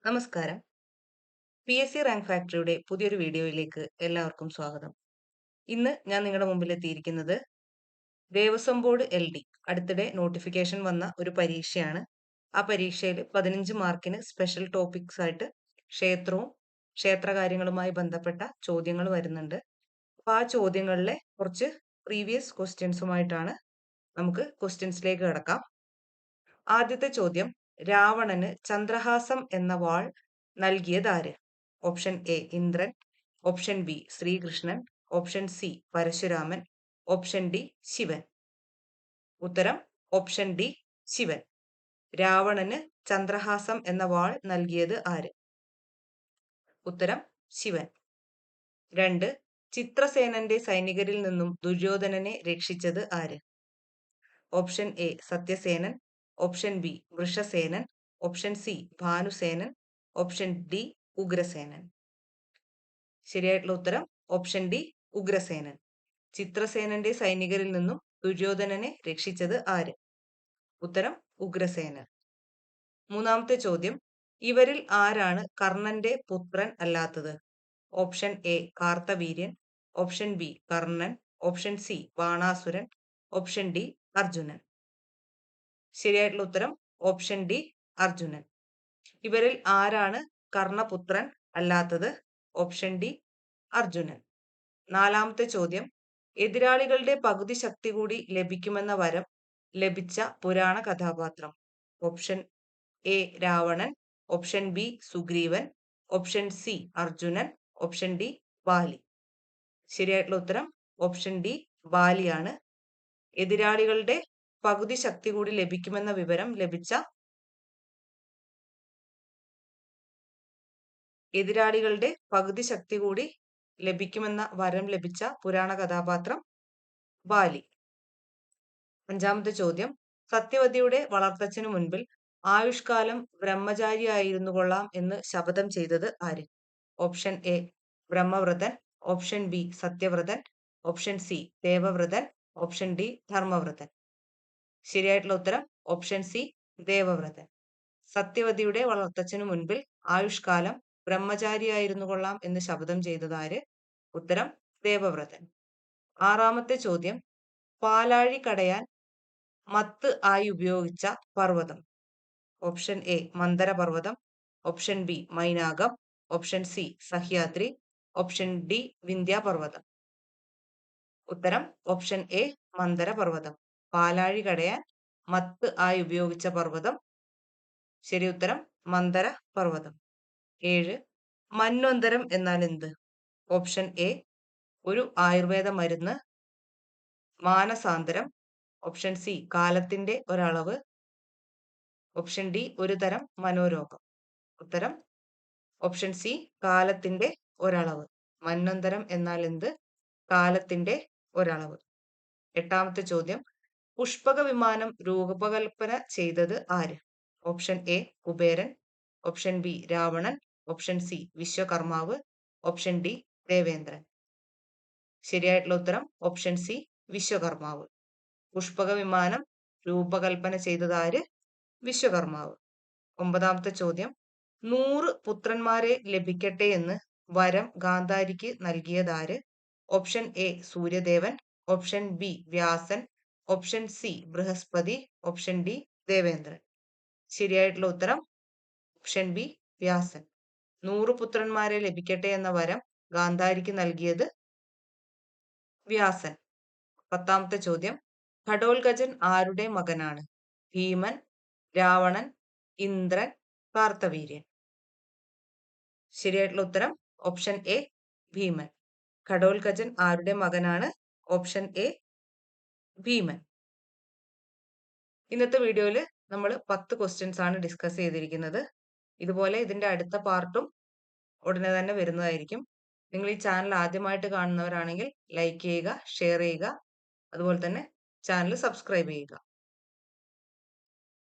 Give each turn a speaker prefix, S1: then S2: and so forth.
S1: നമസ്കാരം. PSC rank ഫാക്ടറിയുടെ പുതിയൊരു വീഡിയോയിലേക്ക് എല്ലാവർക്കും സ്വാഗതം. ഇന്ന് ഞാൻ നിങ്ങളുടെ മുമ്പിൽ എത്തിയിരിക്കുന്നത് ദേവസ്വം ബോർഡ് എൽ.ഡി. അടുത്തിടെ നോട്ടിഫിക്കേഷൻ വന്ന ഒരു പരീക്ഷയാണ്. ആ പരീക്ഷയിൽ 15 മാർക്കിന് സ്പെഷ്യൽ ടോപ്പിക്സ് ആയിട്ട് ക്ഷേത്രവും ക്ഷേത്രകാര്യങ്ങളുമായി ബന്ധപ്പെട്ട ചോദ്യങ്ങൾ വരുന്നുണ്ട്. അപ്പൊ ആ ചോദ്യങ്ങളിലെ കുറച്ച് പ്രീവിയസ് ക്വസ്റ്റ്യൻസുമായിട്ടാണ് നമുക്ക് ക്വസ്റ്റ്യൻസിലേക്ക് കിടക്കാം. ആദ്യത്തെ ചോദ്യം, രാവണന് ചന്ദ്രഹാസം എന്ന വാൾ നൽകിയതാര്? Option A Indran, option B Sreekrishnan, option C Parasuraman, option D Sivan. ഉത്തരം ഓപ്ഷൻ ഡി ശിവൻ. രാവണന് ചന്ദ്രഹാസം എന്ന വാൾ നൽകിയത് ആര്? ഉത്തരം ശിവൻ. 2. ചിത്രസേനന്റെ സൈനികരിൽ നിന്നും ദുര്യോധനനെ രക്ഷിച്ചത് ആര്? Option A Sathyasenan, option B Vrishasenan, option C Bhanusenan, option D Ugrasenan. ശരിയായിട്ടുള്ള ഉത്തരം ഓപ്ഷൻ ഡി ഉഗ്രസേനൻ. ചിത്രസേനന്റെ സൈനികരിൽ നിന്നും ദുര്യോധനനെ രക്ഷിച്ചത് ആര്? ഉത്തരം ഉഗ്രസേനൻ. മൂന്നാമത്തെ ചോദ്യം, ഇവരിൽ ആരാണ് കർണന്റെ പുത്രൻ അല്ലാത്തത്? Option A Karthaveeryan, option B Karnan, option C Banasuran, option D Arjunan. ശരിയായിട്ടുള്ള ഉത്തരം ഓപ്ഷൻ ഡി അർജുനൻ. ഇവരിൽ ആരാണ് കർണപുത്രൻ അല്ലാത്തത്? Option D Arjunan. നാലാമത്തെ ചോദ്യം, എതിരാളികളുടെ പകുതി ശക്തി കൂടി ലഭിക്കുമെന്ന വരം ലഭിച്ച പുരാണ കഥാപാത്രം? Option A Ravanan, option B Sugreevan, option C Arjunan, option D Bali. ശരിയായിട്ടുള്ള ഉത്തരം ഓപ്ഷൻ ഡി ബാലിയാണ്. എതിരാളികളുടെ പകുതി ശക്തി കൂടി ലഭിക്കുമെന്ന വിവരം ലഭിച്ച എതിരാളികളുടെ പകുതി ശക്തി കൂടി ലഭിക്കുമെന്ന വരം ലഭിച്ച പുരാണ കഥാപാത്രം ബാലി. അഞ്ചാമത്തെ ചോദ്യം, സത്യവതിയുടെ വളർത്തച്ഛനു മുൻപിൽ ആയുഷ്കാലം ബ്രഹ്മചാരിയായിരുന്നു കൊള്ളാം എന്ന് ശപഥം ചെയ്തത് ആര്? Option A Brahmavrathan, option B Sathyavrathan, option C Devavrathan, option D Dharmavrathan. ശരിയായിട്ടുള്ള ഉത്തരം ഓപ്ഷൻ സി ദേവവ്രതൻ. സത്യവതിയുടെ വളർത്തച്ഛനു മുൻപിൽ ആയുഷ്കാലം ബ്രഹ്മചാരിയായിരുന്നു കൊള്ളാം എന്ന് ശപഥം ചെയ്തത് ആര്? ഉത്തരം ദേവവ്രതൻ. ആറാമത്തെ ചോദ്യം, പാലാഴി കടയാൻ മത്ത് ആയി ഉപയോഗിച്ച പർവ്വതം? ഓപ്ഷൻ എ മന്ദര പർവ്വതം, option B Mainakam, option C Sahyadri, option D വിന്ധ്യാപർവ്വതം. ഉത്തരം ഓപ്ഷൻ എ മന്ദര പർവ്വതം. പാലാഴി കടയാൻ മത്ത് ആയി ഉപയോഗിച്ച പർവ്വതം. ശരി ഉത്തരം മന്ദര പർവ്വതം. 7. മന്വന്തരം എന്നാൽ എന്ത്? ഓപ്ഷൻ എ ഒരു ആയുർവേദ മരുന്ന്, മാനസാന്തരം, ഓപ്ഷൻ സി കാലത്തിന്റെ ഒരളവ്, ഓപ്ഷൻ ഡി ഒരു തരം മനോരോഗം. ഉത്തരം ഓപ്ഷൻ സി കാലത്തിന്റെ ഒരളവ്. മന്വന്തരം എന്നാൽ എന്ത്? കാലത്തിന്റെ ഒരളവ്. എട്ടാമത്തെ ചോദ്യം, പുഷ്പക വിമാനം രൂപകൽപ്പന ചെയ്തത് ആര്? Option A Kuberan, option B Ravanan, option C Viswakarmavu, option D Devendran. ശരിയായിട്ടുള്ള ഉത്തരം ഓപ്ഷൻ സി വിശ്വകർമാവ്. പുഷ്പക വിമാനം രൂപകൽപ്പന ചെയ്തത് ആര്? വിശ്വകർമാവ്. ഒമ്പതാമത്തെ ചോദ്യം, 100 പുത്രന്മാരെ ലഭിക്കട്ടെ എന്ന് വരം ഗാന്ധാരിക്ക് നൽകിയതാര്? Option A Suryadevan, option B Vyasan, option C Brihaspathi, option D Devendran. ശരിയായിട്ടുള്ള ഉത്തരം ഓപ്ഷൻ ബി വ്യാസൻ. 100 പുത്രന്മാരെ ലഭിക്കട്ടെ എന്ന വരം ഗാന്ധാരിക്ക് നൽകിയത് വ്യാസൻ. പത്താമത്തെ ചോദ്യം, ഘടോൽഗജൻ ആരുടെ മകനാണ്? ഭീമൻ, രാവണൻ, ഇന്ദ്രൻ, കാർത്തവീര്യൻ. ശരിയായിട്ടുള്ള ഉത്തരം ഓപ്ഷൻ എ ഭീമൻ. ഘടോൽഗജൻ ആരുടെ മകനാണ്? ഓപ്ഷൻ എ ഭീമൻ. ഇന്നത്തെ വീഡിയോയിൽ നമ്മൾ 10 ക്വസ്റ്റ്യൻസ് ആണ് ഡിസ്കസ് ചെയ്തിരിക്കുന്നത്. ഇതുപോലെ ഇതിന്റെ അടുത്ത പാർട്ടും ഉടനെ തന്നെ വരുന്നതായിരിക്കും. നിങ്ങൾ ഈ ചാനൽ ആദ്യമായിട്ട് കാണുന്നവരാണെങ്കിൽ ലൈക്ക് ചെയ്യുക, ഷെയർ ചെയ്യുക, അതുപോലെ തന്നെ ചാനൽ സബ്സ്ക്രൈബ് ചെയ്യുക.